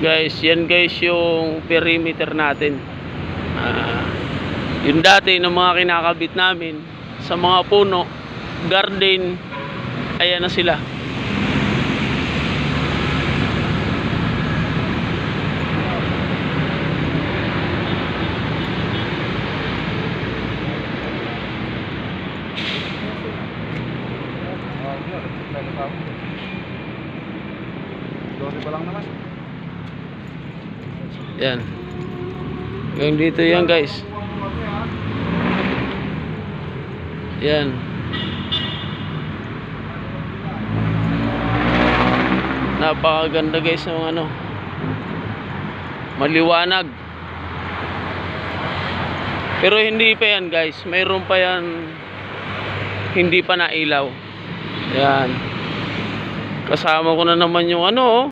Guys, yan guys yung perimeter natin. Yung dati ng mga kinakabit namin sa mga puno, garden, ayan na sila. Yan. Hanggang dito yan guys. Yan. Napakaganda guys ng ano. Maliwanag. Pero hindi pa yan guys. Mayroon pa yan hindi pa nailaw. Yan. Kasama ko na naman yung ano oh.